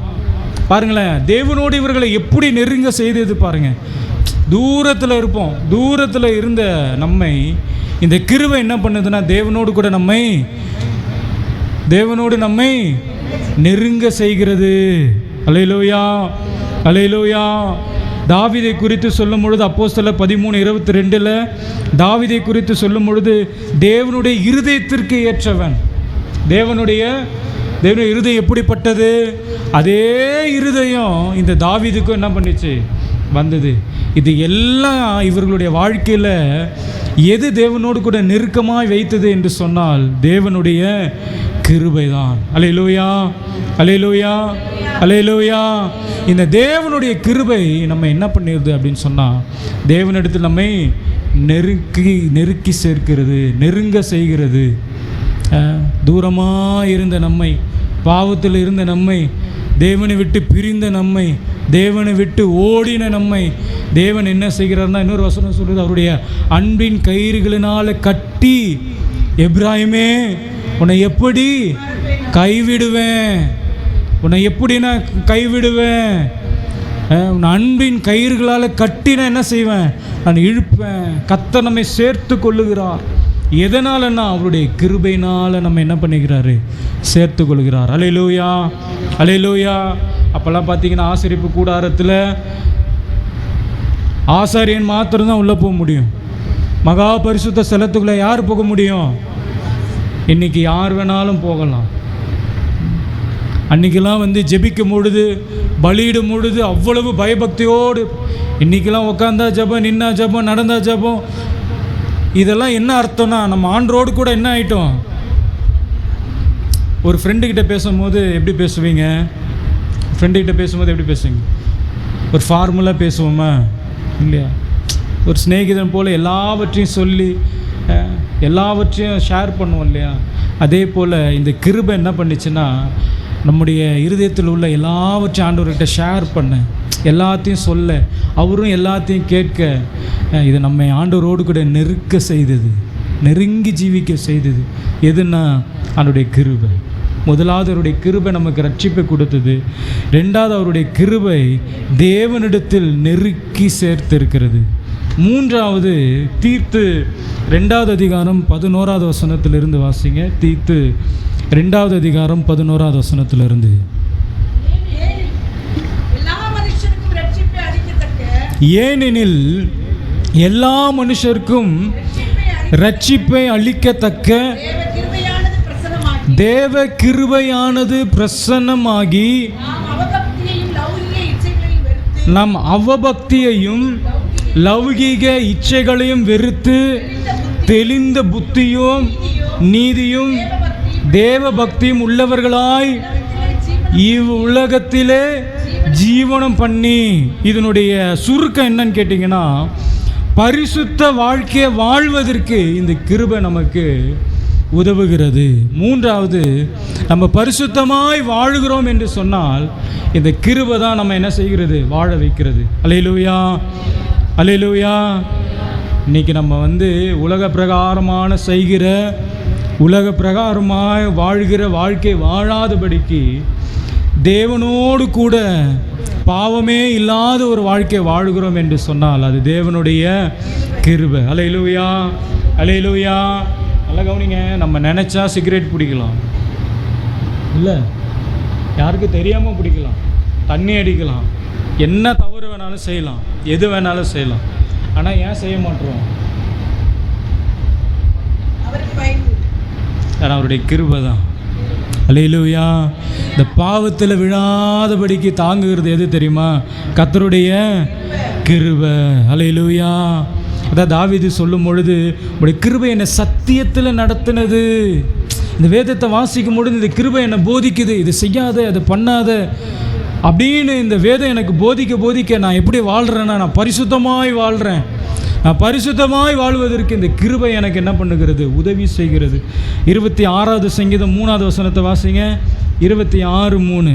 பாருங்களேன், தேவனோடு இவர்களை எப்படி நெருங்க செய்தது பாருங்கள். தூரத்தில் இருப்போம், தூரத்தில் இருந்த நம்மை இந்த கிருபை என்ன பண்ணுதுன்னா தேவனோடு கூட தேவனோடு நம்மை நெருங்க செய்கிறது. அல்லேலூயா, அல்லேலூயா. தாவீதை குறித்து சொல்லும் பொழுது அப்போஸ்தலர் 13:22 தாவீதை குறித்து சொல்லும் பொழுது தேவனுடைய இருதயத்திற்கு ஏற்றவன். தேவனுடைய இருதயம் எப்படிப்பட்டது? அதே இருதயம் இந்த தாவீதுக்கும் என்ன பண்ணிச்சு? வந்தது. இது எல்லாம் இவர்களுடைய வாழ்க்கையில் எது தேவனோடு கூட நெருக்கமாய் வைத்தது என்று சொன்னால் தேவனுடைய கிருபை தான். அல்லேலூயா, அல்லேலூயா, அல்லேலூயா. இந்த தேவனுடைய கிருபை நம்ம என்ன பண்ணிடுது அப்படின்னு சொன்னால் தேவனிடத்தில் நம்மை நெருக்கி சேர்க்கிறது, நெருங்க செய்கிறது. தூரமாக இருந்த நம்மை, பாவத்தில் இருந்த நம்மை, தேவனை விட்டு பிரிந்த நம்மை, தேவனை விட்டு ஓடின நம்மை தேவன் என்ன செய்கிறார்னா இன்னொரு வசனம் சொல்கிறது, அவருடைய அன்பின் கயிறுகளினால் கட்டி, எப்ராஹிமே உன்னை எப்படி கைவிடுவேன், உன்னை எப்படி நான் கைவிடுவேன், உன் அன்பின் கயிறுகளால் கட்டி நான் என்ன செய்வேன், நான் இழுப்பேன். கர்த்தர் நம்மை சேர்த்து கொள்ளுகிறார். எதனாலன்னா அவருடைய கிருபையினால் நம்ம என்ன பண்ணிக்கிறாரு? சேர்த்து கொள்கிறார். அல்லேலூயா, அல்லேலூயா. அப்போல்லாம் பார்த்தீங்கன்னா ஆசரிப்பு கூடாரத்தில் ஆசாரியன் மாத்திரம்தான் உள்ளே போக முடியும். மகா பரிசுத்த ஸ்தலத்துக்குள்ளே யார் போக முடியும்? இன்றைக்கி யார் வேணாலும் போகலாம். அன்றைக்கெல்லாம் ஜெபிக்கும் பொழுது, பலியிடும் பொழுது அவ்வளவு பயபக்தியோடு, இன்றைக்கெல்லாம் உட்காந்தா ஜபம், நின்னா ஜபம், நடந்தா ஜபம். இதெல்லாம் என்ன அர்த்தம்னா நம்ம ஆண்டரோடு கூட என்ன ஆகிட்டோம்? ஒரு ஃப்ரெண்டுக்கிட்ட பேசும்போது எப்படி பேசுவீங்க? ஃப்ரெண்டுக்கிட்ட பேசும்போது எப்படி பேசுவீங்க? ஒரு ஃபார்முலாக பேசுவோமா? இல்லையா? ஒரு சிநேகிதன் போல் எல்லாவற்றையும் சொல்லி எல்லாவற்றையும் ஷேர் பண்ணுவோம் இல்லையா? அதே போல் இந்த கிருபை என்ன பண்ணிச்சுன்னா, நம்முடைய இருதயத்தில் உள்ள எல்லாவற்றையும் ஆண்டவர்கிட்ட ஷேர் பண்ண, எல்லாத்தையும் சொல்ல, அவரும் எல்லாத்தையும் கேட்க, இது நம்மை ஆண்டவரோடு கூட நெருக்க செய்தது, நெருங்கி ஜீவிக்க செய்தது. எதுன்னா அவருடைய கிருபை. முதலாவது அவருடைய கிருபை நமக்கு ரட்சிப்பை கொடுத்தது. ரெண்டாவது அவருடைய கிருபை தேவனிடத்தில் நெருக்கி சேர்த்திருக்கிறது. மூன்றாவது தீத்து 2வது அதிகாரம் 11வது வசனத்திலிருந்து வாசிங்க. தீத்து 2வது அதிகாரம் 11வது வசனத்திலிருந்து. ஏனெனில் எல்லா மனுஷருக்கும் ரட்சிப்பை அளிக்கத்தக்க தேவ கிருபையானது பிரசன்னமாகி நம் அவபக்தியையும் லௌகீக இச்சைகளையும் வெறுத்து தெளிந்த புத்தியும் நீதியும் தேவ பக்தியும் உள்ளவர்களாய் இவ்வுலகத்திலே ஜீவனம் பண்ணி. இதனுடைய சுருக்கம் என்னன்னு கேட்டிங்கன்னா, பரிசுத்த வாழ்க்கையை வாழ்வதற்கு இந்த கிருபை நமக்கு உதவுகிறது. மூன்றாவது, நம்ம பரிசுத்தமாய் வாழுகிறோம் என்று சொன்னால் இந்த கிருபை தான் நம்ம என்ன செய்கிறது? வாழ வைக்கிறது. அல்லேலூயா, அல்லேலூயா. இன்றைக்கி நம்ம உலக பிரகாரமான செய்கிற, உலக பிரகாரமாக வாழ்கிற வாழ்க்கை வாழாதபடிக்கு தேவனோடு கூட பாவமே இல்லாத ஒரு வாழ்க்கை வாழ்கிறோம் என்று சொன்னால் அது தேவனுடைய கிருபை. அல்லேலூயா, அல்லேலூயா. நல்லா கவனிங்க. நம்ம நினச்சா சிகரெட் பிடிக்கலாம், இல்லை யாருக்கு தெரியாமல் பிடிக்கலாம், தண்ணி அடிக்கலாம், என்ன தவறு வேணாலும் செய்யலாம், எது வேணாலும் செய்யலாம். ஆனால் ஏன் செய்ய மாட்டோம்? ஏன்னா அவருடைய கிருபை தான். அல்லேலூயா. இந்த பாவத்தில் விழாதபடிக்கு தாங்குகிறது எது தெரியுமா? கர்த்தருடைய கிருபை. அல்லேலூயா. அதான் தாவீது சொல்லும் பொழுது, உடைய கிருபை என்னை சத்தியத்தில் நடத்தினது. இந்த வேதத்தை வாசிக்கும் பொழுது இந்த கிருபை என்னை போதிக்குது, இது செய்யாத, அது பண்ணாத அப்படின்னு இந்த வேதம் எனக்கு போதிக்க போதிக்க நான் எப்படி வாழ்கிறேன்னா, நான் பரிசுத்தமாய் வாழ்கிறேன். நான் பரிசுத்தமாய் வாழ்வதற்கு இந்த கிருபை எனக்கு என்ன பண்ணுகிறது? உதவி செய்கிறது. 26வது சங்கீதம் 3வது வசனத்தை வாசிங்க. 26:3.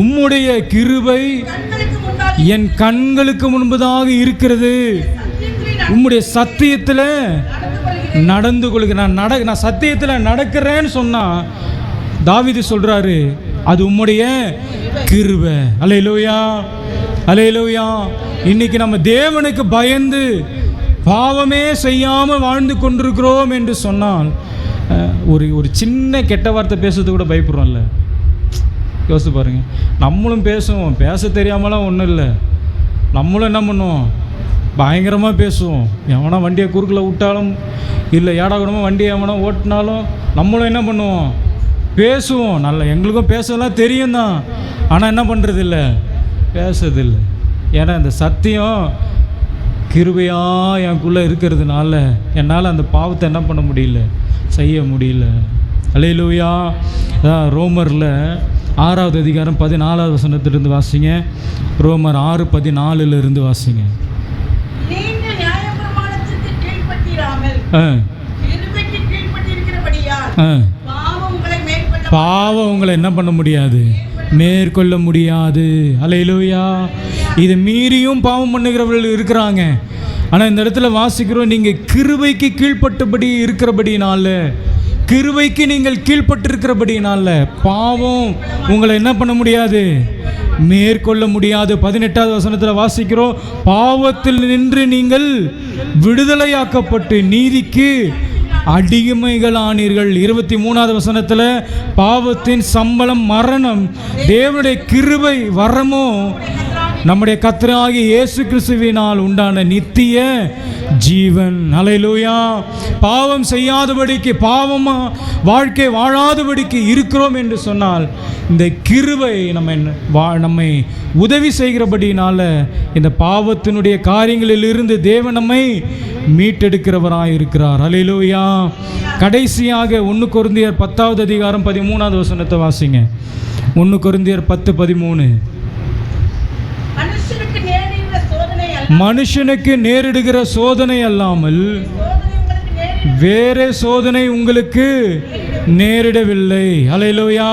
உம்முடைய கிருபை என் கண்களுக்கு முன்பதாக இருக்கிறது, உம்முடைய சத்தியத்தில் நடந்து கொள்கிறேன். நான் சத்தியத்தில் நடக்கிறேன்னு சொன்னால் தாவீது சொல்கிறாரு, அது உம்முடைய கிருபை. அல்லேலூயா, அல்லேலூயா. இன்னைக்கு நம்ம தேவனுக்கு பயந்து பாவமே செய்யாமல் வாழ்ந்து கொண்டிருக்கிறோம் என்று சொன்னால், ஒரு சின்ன கெட்ட வார்த்தை பேசுறது கூட பயப்படுறோம்ல. யோசிச்சு பாருங்க. நம்மளும் பேசுவோம், பேச தெரியாமலாம் ஒன்றும் இல்லை. நம்மளும் என்ன பண்ணுவோம்? பயங்கரமாக பேசுவோம். எவனா வண்டியை குறுக்கில் விட்டாலும், இல்லை ஏடாகூடமாக வண்டியை எவனா ஓட்டினாலும் நம்மளும் என்ன பண்ணுவோம்? பேசுவோம். நல்லா எங்களுக்கும் பேசலாம் தெரியும் தான், ஆனால் என்ன பண்ணுறதில்ல? பேசுறதில்லை. ஏன்னா இந்த சத்தியம் கிருபையாக எனக்குள்ளே இருக்கிறதுனால என்னால் அந்த பாவத்தை என்ன பண்ண முடியல? செய்ய முடியல. அல்லேலூயா. அதான் ரோமரில் 6வது அதிகாரம் 14வது வசனத்திலிருந்து வாசிங்க. ரோமர் 6:14 வாசிங்க. பாவம் உங்களை என்ன பண்ண முடியாது? மேற்கொள்ள முடியாது. அல்லேலூயா. இது மீறியும் பாவம் பண்ணுகிறவர்கள் இருக்கிறாங்க. ஆனால் இந்த இடத்துல வாசிக்கிறோம், நீங்கள் கிருபைக்கு கீழ்ப்பட்டபடி இருக்கிறபடினால, கிருபைக்கு நீங்கள் கீழ்ப்பட்டிருக்கிறபடினால பாவம் உங்களை என்ன பண்ண முடியாது? மேற்கொள்ள முடியாது. 18வது வசனத்தில் வாசிக்கிறோம், பாவத்தில் நின்று நீங்கள் விடுதலையாக்கப்பட்டு நீதிக்கு அடிமைகள் ஆனீர்கள். 23வது வசனத்தில், பாவத்தின் சம்பளம் மரணம், தேவனுடைய கிருபை வரமோ நம்முடைய கர்த்தராகிய இயேசு கிறிஸ்துவினால் உண்டான நித்திய ஜீவன். அல்லேலூயா. பாவம் செய்யாதபடிக்கு, பாவமா வாழ்க்கை வாழாதபடிக்கு இருக்கிறோம் என்று சொன்னால் இந்த கிருபை நம்மை உதவி செய்கிறபடினால இந்த பாவத்தினுடைய காரியங்களிலிருந்து தேவன் நம்மை மீட்டெடுக்கிறவராய் இருக்கிறார். அல்லேலூயா. கடைசியாக 1 கொரிந்தியர் 10வது அதிகாரம் 13வது வசனத்தை வாசிங்க. 1 கொரிந்தியர் 10:13. மனுஷனுக்கு நேரிடுகிற சோதனை அல்லாமல் வேறே சோதனை உங்களுக்கு நேரிடவில்லை. அல்லேலூயா.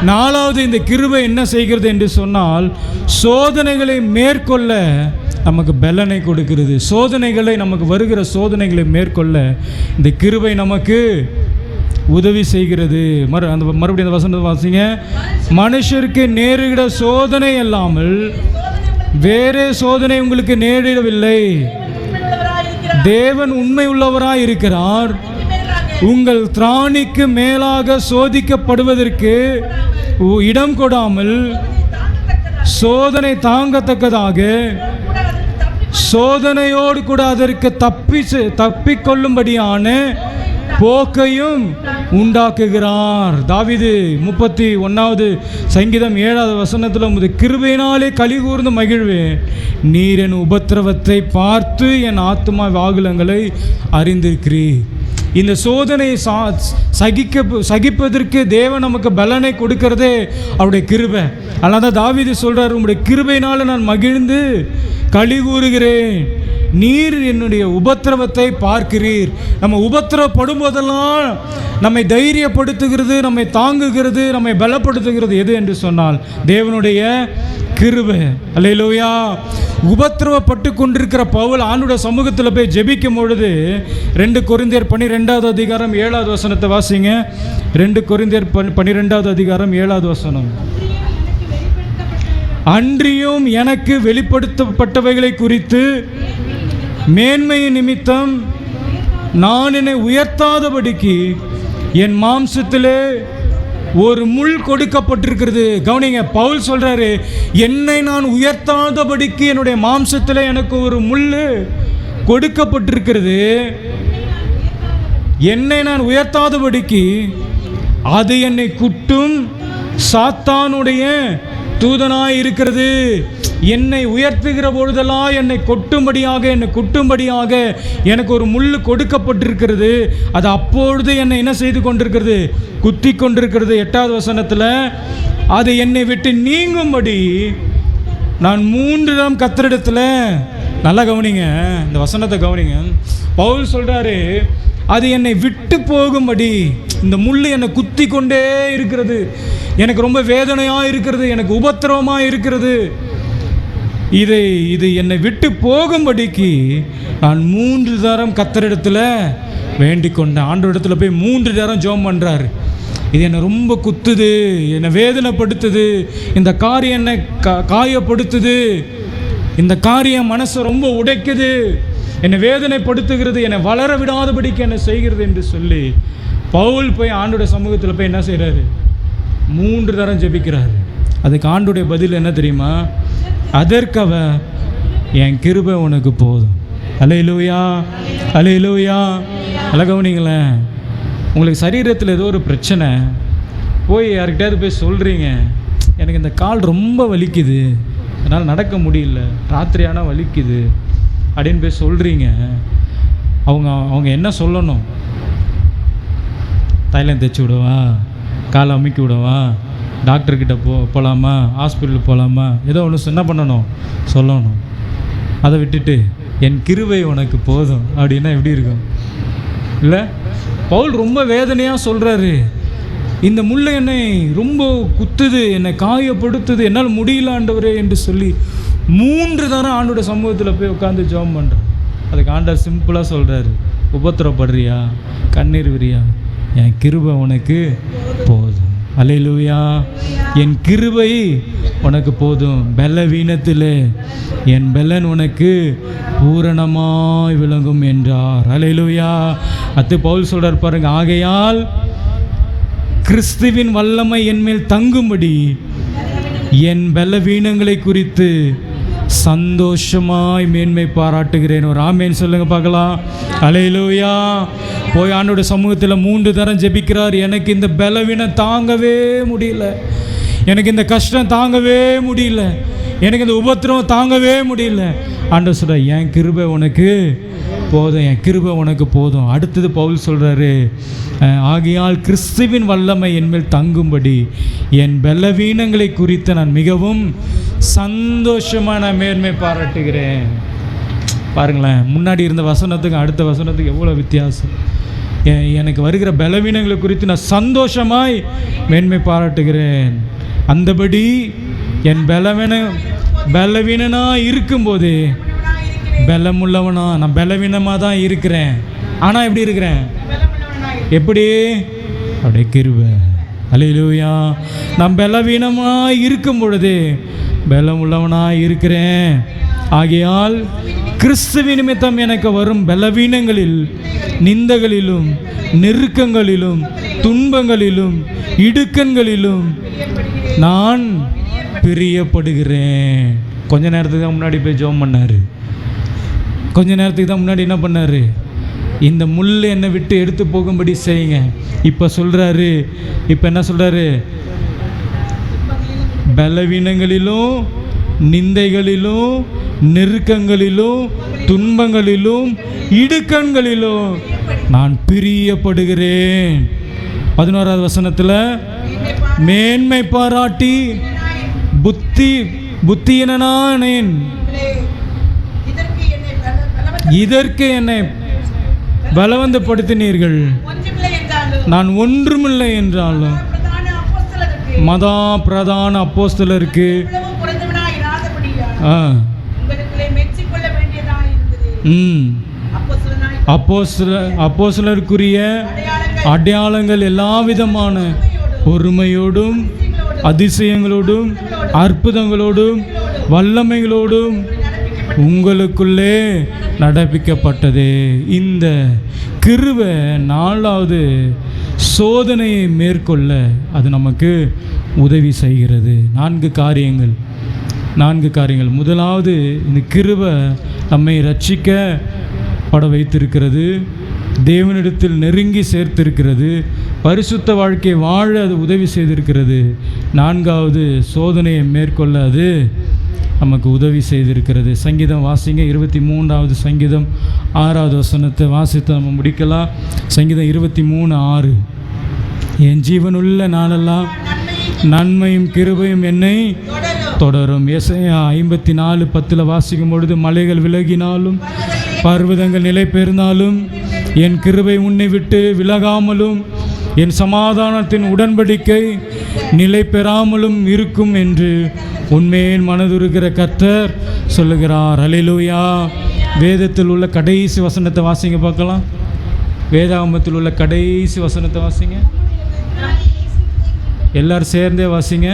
நாலாவது, இந்த கிருபை என்ன செய்கிறது என்று சொன்னால், சோதனைகளை மேற்கொள்ள நமக்கு பலனை கொடுக்கிறது. சோதனைகளை, நமக்கு வருகிற சோதனைகளை மேற்கொள்ள இந்த கிருபை நமக்கு உதவி செய்கிறது. மறுபடியும் அந்த வசனத்தை வாசிங்க. மனுஷருக்கு நேரிட சோதனை அல்லாமல் வேறே சோதனை உங்களுக்கு நேரிடவில்லை. தேவன் உண்மை உள்ளவராய் இருக்கிறார். உங்கள் திராணிக்கு மேலாக சோதிக்கப்படுவதற்கு இடம் கொடாமல் சோதனை தாங்கத்தக்கதாக சோதனையோடு கூட அதற்கு தப்பிக்கொள்ளும்படியான போக்கையும் உண்டாக்குகிறார். தாவீது 31வது சங்கீதம் 7வது வசனத்தில், உமது கிருபையினாலே களி கூர்ந்து மகிழ்வேன், நீர் என் உபத்திரவத்தை பார்த்து என் ஆத்துமா வாகுலங்களை அறிந்திருக்கிறீர். இந்த சோதனையை சகிப்பதற்கு தேவன் நமக்கு பலனை கொடுக்கிறதே அவருடைய கிருபை. அதனால தான் தாவீது சொல்றார், உம்முடைய கிருபையினால நான் மகிழ்ந்து களி கூறுகிறேன், நீர் என்னுடைய உபத்திரவத்தை பார்க்கிறீர். நம்ம உபத்திரவப்படும் போதெல்லாம் நம்மை தைரியப்படுத்துகிறது, நம்மை தாங்குகிறது, நம்மை பலப்படுத்துகிறது எது என்று சொன்னால் தேவனுடைய கிருபை. அல்லேலூயா. உபத்திரவப்பட்டு கொண்டிருக்கிற பவுல் ஆண்டவருடைய சமூகத்தில் போய் ஜெபிக்கும் பொழுது 2 கொரிந்தியர் 12வது அதிகாரம் 7வது வசனத்தை வாசிங்க. 2 கொரிந்தியர் 12வது அதிகாரம் 7வது வசனம். அன்றியும் எனக்கு வெளிப்படுத்தப்பட்டவைகளை குறித்து மேன்மையின் நிமித்தம் நான் என்னை உயர்த்தாதபடிக்கு என் மாம்சத்திலே ஒரு முள் கொடுக்கப்பட்டிருக்கிறது. கவனிங்க, பவுல் சொல்றாரு, என்னை நான் உயர்த்தாதபடிக்கு என்னுடைய மாம்சத்தில் எனக்கு ஒரு முள் கொடுக்கப்பட்டிருக்கிறது. என்னை நான் உயர்த்தாதபடிக்கு அது என்னை குட்டும் சாத்தானுடைய தூதனாய் இருக்கிறது. என்னை உயர்த்துகிற பொழுதெல்லாம் என்னை குட்டும்படியாக எனக்கு ஒரு முள் கொடுக்கப்பட்டிருக்கிறது. அது அப்பொழுது என்னை என்ன செய்து கொண்டிருக்கிறது? குத்தி கொண்டிருக்கிறது. 8வது வசனத்தில், அது என்னை விட்டு நீங்கும்படி நான் 3 தரம் கர்த்தரிடத்தில், நல்லா கவனிங்க, இந்த வசனத்தை கவனிங்க, பவுல் சொல்றாரு, அது என்னை விட்டு போகும்படி, இந்த முள் என்னை குத்தி கொண்டே இருக்கிறது, எனக்கு ரொம்ப வேதனையாக இருக்கிறது, எனக்கு உபத்திரவமாக இருக்கிறது, இது என்னை விட்டு போகும்படிக்கு நான் 3 தரம் கர்த்தரிடத்தில் வேண்டிக் கொண்டேன். ஆண்டவரிடத்தில் போய் 3 தரம் ஜெபம் பண்ணுறாரு. இது என்னை ரொம்ப குத்துது, என்னை வேதனைப்படுத்துது, இந்த காரியம் என்னை காயப்படுத்துது, இந்த காரியம் மனசை ரொம்ப உடைக்குது, என்னை வேதனைப்படுத்துகிறது, என்னை வளர விடாதபடிக்கு என்னை செய்கிறது என்று சொல்லி பவுல் போய் ஆண்டோடைய சமூகத்தில் போய் என்ன செய்கிறாரு? 3 தரம் ஜெபிக்கிறாரு. அதுக்கு ஆண்டோடைய பதில் என்ன தெரியுமா? அதற்கவ என் கிருபை உனக்கு போதும். அல்லேலூயா, அல்லேலூயா. நல்லா கவனிங்களேன், உங்களுக்கு சரீரத்தில் ஏதோ ஒரு பிரச்சனை, போய் யார்கிட்டயாவது போய் சொல்கிறீங்க, எனக்கு இந்த கால் ரொம்ப வலிக்குது, என்னால் நடக்க முடியல, ராத்திரி ஆனால் வலிக்குது அப்படின்னு போய் சொல்கிறீங்க. அவங்க என்ன சொல்லணும்? தைலம் தைச்சி விடவா, காலை அமுக்கி விடவா, டாக்டர்கிட்ட போகலாமா, ஹாஸ்பிட்டலுக்கு போகலாமா, ஏதோ ஒன்று என்ன பண்ணணும்? சொல்லணும். அதை விட்டுட்டு என் கிருபை உனக்கு போதும் அப்படின்னா எப்படி இருக்கும்? இல்லை, பவுல் ரொம்ப வேதனையாக சொல்கிறாரு, இந்த முள்ளை என்னை ரொம்ப குத்துது, என்னை காயப்படுத்துது, என்னால் முடியல ஆண்டவரே என்று சொல்லி 3 தரம் ஆண்டோட சமூகத்தில் போய் உட்காந்து ஜெபம் பண்ணுறேன். அதுக்கு ஆண்டவர் சிம்பிளாக சொல்கிறாரு, உபத்திரப்படுறியா, கண்ணீர் விரியா, என் கிருபை உனக்கு போதும். அல்லேலூயா. என் கிருபை உனக்கு போதும், பலவீனத்திலே என் பலன் உனக்கு பூரணமாய் விளங்கும் என்றார். அல்லேலூயா. அத்து பவுல் சொல்றார் பாருங்க, ஆகையால் கிறிஸ்துவின் வல்லமை என்மேல் தங்கும்படி என் பலவீனங்களை குறித்து சந்தோஷமாய் மேன்மை பாராட்டுகிறேன். ஒரு ஆமேன் சொல்லுங்க பார்க்கலாம். அல்லேலூயா. போய் ஆண்டோட சமூகத்தில் 3 தரம் ஜெபிக்கிறார். எனக்கு இந்த பலவீனம் தாங்கவே முடியல, எனக்கு இந்த கஷ்டம் தாங்கவே முடியல, எனக்கு இந்த உபத்திரவம் தாங்கவே முடியல. ஆண்டவர் சொல்ற, என் கிருபை உனக்கு போதும், என் கிருபை உனக்கு போதும். அடுத்தது பவுல் சொல்கிறாரு, ஆகையால் கிறிஸ்துவின் வல்லமை என்மேல் தங்கும்படி என் பலவீனங்களை குறித்து நான் மிகவும் சந்தோஷமாக நான் மேன்மை பாராட்டுகிறேன். பாருங்களேன், முன்னாடி இருந்த வசனத்துக்கு அடுத்த வசனத்துக்கு எவ்வளோ வித்தியாசம். எனக்கு வருகிற பலவீனங்களை குறித்து நான் சந்தோஷமாய் மேன்மை பாராட்டுகிறேன். அந்தபடி என் பலவீனனாக இருக்கும்போது பலமுள்ளவனா, நான் பலவீனமாக தான் இருக்கிறேன். ஆனால் எப்படி இருக்கிறேன்? எப்படி? அப்படியே கிருபை. அல்லேலூயா. நான் பலவீனமாக இருக்கும் பொழுது பலமுள்ளவனாக இருக்கிறேன். ஆகையால் கிறிஸ்துவின் நிமித்தம் எனக்கு வரும் பலவீனங்களில், நிந்தகளிலும், நெருக்கங்களிலும், துன்பங்களிலும், இடுக்கண்களிலும் நான் பிரியப்படுகிறேன். கொஞ்ச நேரத்துக்கு தான் முன்னாடி போய் ஜெபம் பண்ணார். கொஞ்ச நேரத்துக்கு தான் முன்னாடி என்ன பண்ணார்? இந்த முள் என்னை விட்டு எடுத்து போகும்படி செய்யுங்க. இப்போ சொல்கிறாரு, இப்போ என்ன சொல்கிறாரு? பலவீனங்களிலும், நிந்தைகளிலும், நெருக்கங்களிலும், துன்பங்களிலும், இடுக்கண்களிலும் நான் பிரியப்படுகிறேன். 11வது வசனத்தில் மேன்மை பாராட்டி புத்தியனானேன், இதற்கு என்னை பலவந்தப்படுத்தினீர்கள். நான் ஒன்றுமில்லை என்றாலும் மதா பிரதான அப்போஸ்தலருக்கு அப்போஸ்தலருக்குரிய அடையாளங்கள் எல்லா விதமான பொறுமையோடும், அதிசயங்களோடும், அற்புதங்களோடும், வல்லமைகளோடும் உங்களுக்குள்ளே நடப்பிக்கப்பட்டது. இந்த கிருபை 4வது சோதனையை மேற்கொள்ள அது நமக்கு உதவி செய்கிறது. 4 காரியங்கள். முதலாவது, இந்த கிருபை நம்மை ரட்சிக்கப்பட வைத்திருக்கிறது, தேவனிடத்தில் நெருங்கி சேர்த்திருக்கிறது, பரிசுத்த வாழ்க்கை வாழ அது உதவி செய்திருக்கிறது. 4வது, சோதனையை மேற்கொள்ள அது நமக்கு உதவி செய்திருக்கிறது. சங்கீதம் வாசிங்க, 23வது சங்கீதம் 6வது வசனத்தை வாசித்து நம்ம முடிக்கலாம். சங்கீதம் 23:6. என் ஜீவனுள்ள நாளெல்லாம் நன்மையும் கிருபையும் என்னை தொடரும். எசையா 54:10 வாசிக்கும் பொழுது, மலைகள் விலகினாலும் பர்வதங்கள் நிலை பெயர்ந்தாலும் என் கிருபை உன்னை விட்டு விலகாமலும் என் சமாதானத்தின் உடன்படிக்கை நிலை பெறாமலும் இருக்கும் என்று உண்மையில் மனதுருகிற கர்த்தர் சொல்லுகிறார். அல்லேலூயா. வேதத்தில் உள்ள கடைசி வசனத்தை வாசிங்க பார்க்கலாம். வேதாகமத்தில் உள்ள கடைசி வசனத்தை வாசிங்க. எல்லாரும் சேர்ந்தே வாசிங்க.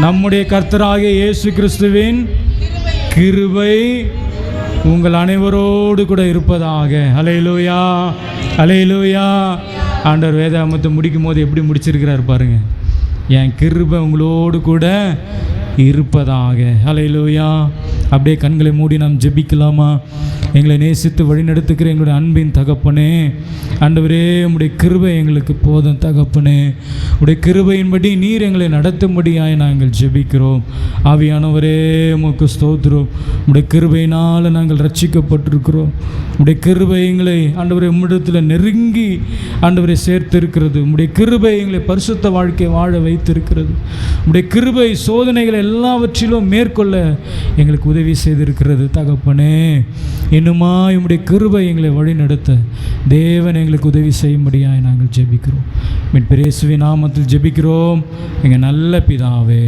நம்முடைய கர்த்தராகிய இயேசு கிறிஸ்துவின் கிருபை உங்கள் அனைவரோடு கூட இருப்பதாக. அல்லேலூயா, அல்லேலூயா. ஆண்டவர் வேதாகமத்தை முடிக்கும் போது எப்படி முடிச்சிருக்கிறார் பாருங்க. என் கிருபை உங்களோடு கூட இருப்பதாக. அல்லேலூயா. அப்படியே கண்களை மூடி நாம் ஜெபிக்கலாமா? எங்களை நேசித்து வழிநடத்துக்கிற எங்களுடைய அன்பின் தகப்பனே, ஆண்டவரே, உம்முடைய கிருபை எங்களுக்கு போதும் தகப்பனே. உடைய கிருபையின்படி நீர் எங்களை நடத்தும்படியாய் நாங்கள் ஜெபிக்கிறோம். ஆவியானவரே, உமக்கு ஸ்தோத்திரம். உடைய கிருபையினால் நாங்கள் ரட்சிக்கப்பட்டிருக்கிறோம். உடைய கிருபை எங்களை ஆண்டவரே உம்மிடத்தில் நெருங்கி ஆண்டவரை சேர்த்திருக்கிறது. உடைய கிருபை எங்களை பரிசுத்த வாழ்க்கை வாழ வைத்திருக்கிறது. உடைய கிருபை சோதனைகளை எல்லாவற்றிலும் மேற்கொள்ள எங்களுக்கு உதவி செய்திருக்கிறது தகப்பனே. இன்னுமா உம்முடைய கிருபை எங்களை வழிநடத்த தேவன் எங்களுக்கு உதவி செய்யும்படியாய் நாங்கள் ஜெபிக்கிறோம். மீட்பர் இயேசுவின் நாமத்தில் ஜெபிக்கிறோம் எங்கள் நல்ல பிதாவே.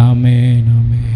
ஆமென், ஆமென்.